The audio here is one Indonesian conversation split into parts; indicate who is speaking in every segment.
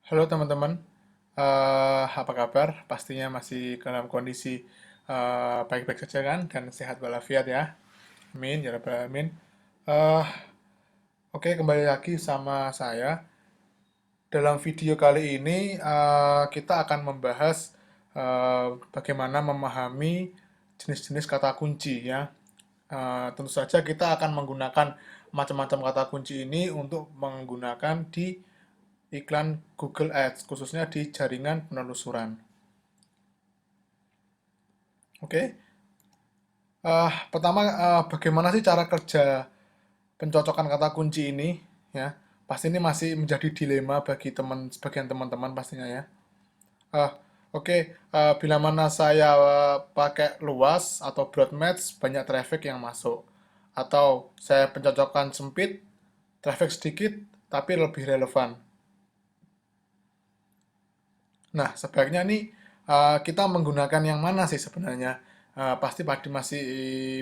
Speaker 1: Halo teman-teman, apa kabar? Pastinya masih dalam kondisi baik-baik saja kan dan sehat walafiat ya. Amin, ya rabbal alamin. Eh, oke, kembali lagi sama saya. Dalam video kali ini kita akan membahas bagaimana memahami jenis-jenis kata kunci ya. Tentu saja kita akan menggunakan macam-macam kata kunci ini untuk menggunakan di iklan Google Ads, khususnya di jaringan penelusuran. Oke, pertama bagaimana sih cara kerja pencocokan kata kunci ini? Ya, pasti ini masih menjadi dilema bagi sebagian teman-teman pastinya ya. Ah, oke, bila mana saya pakai luas atau broad match banyak traffic yang masuk, atau saya pencocokan sempit, traffic sedikit tapi lebih relevan. Nah, sebaiknya nih kita menggunakan yang mana sih sebenarnya? Pasti Padi masih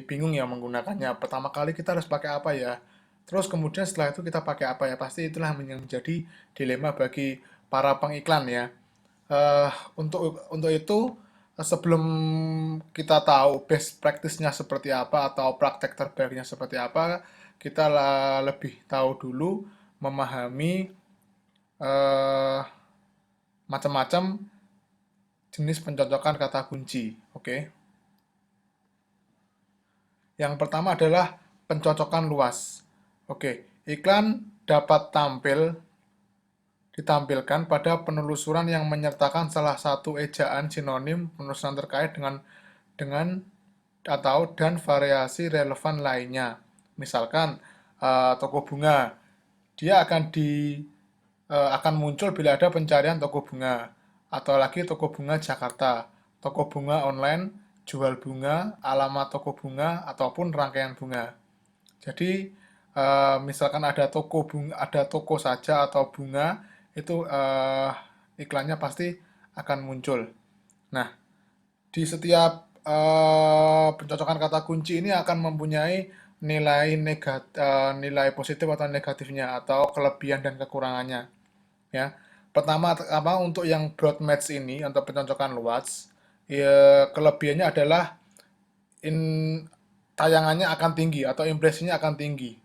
Speaker 1: bingung ya menggunakannya. Pertama kali kita harus pakai apa ya? Terus kemudian setelah itu kita pakai apa ya? Pasti itulah yang menjadi dilema bagi para pengiklan ya. Eh, untuk itu sebelum kita tahu best practice-nya seperti apa atau praktek terbaiknya seperti apa, kita lebih tahu dulu memahami eh, macam-macam jenis pencocokan kata kunci. Oke. Yang pertama adalah pencocokan luas. Oke, iklan dapat ditampilkan pada penelusuran yang menyertakan salah satu ejaan sinonim penelusuran terkait dengan atau dan variasi relevan lainnya. Misalkan toko bunga, dia akan muncul bila ada pencarian toko bunga atau lagi toko bunga Jakarta, toko bunga online, jual bunga, alamat toko bunga ataupun rangkaian bunga. Jadi misalkan ada toko saja atau bunga itu iklannya pasti akan muncul. Nah, di setiap pencocokan kata kunci ini akan mempunyai nilai positif atau negatifnya atau kelebihan dan kekurangannya ya. Pertama apa untuk yang broad match ini untuk pencocokan luas, ya, kelebihannya adalah in tayangannya akan tinggi atau impresinya akan tinggi.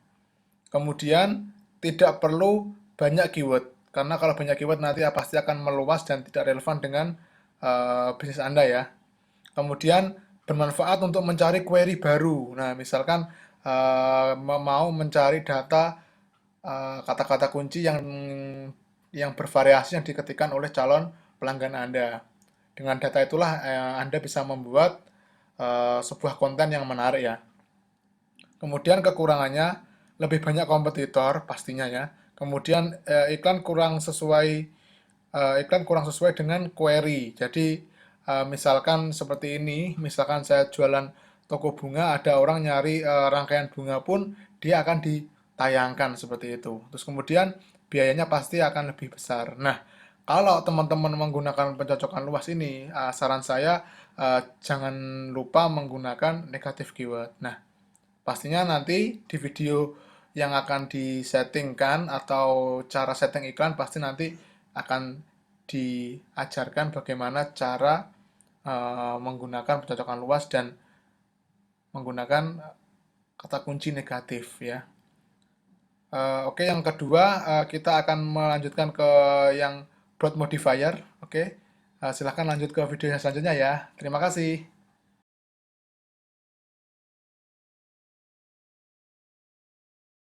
Speaker 1: Kemudian tidak perlu banyak keyword karena kalau banyak keyword nanti ya pasti akan meluas dan tidak relevan dengan bisnis Anda ya. Kemudian bermanfaat untuk mencari query baru. Nah, misalkan mau mencari data kata-kata kunci yang bervariasi yang diketikkan oleh calon pelanggan Anda. Dengan data itulah Anda bisa membuat sebuah konten yang menarik ya. Kemudian kekurangannya lebih banyak kompetitor pastinya ya. Kemudian iklan kurang sesuai dengan query. Jadi misalkan seperti ini, misalkan saya jualan toko bunga, ada orang nyari rangkaian bunga pun dia akan ditayangkan seperti itu. Terus kemudian biayanya pasti akan lebih besar. Nah, kalau teman-teman menggunakan pencocokan luas ini, saran saya jangan lupa menggunakan negatif keyword. Nah, pastinya nanti di video yang akan disettingkan atau cara setting iklan pasti nanti akan diajarkan bagaimana cara menggunakan pencocokan luas dan menggunakan kata kunci negatif ya. Oke, yang kedua kita akan melanjutkan ke yang broad modifier. Oke, silahkan lanjut ke video selanjutnya ya. Terima kasih.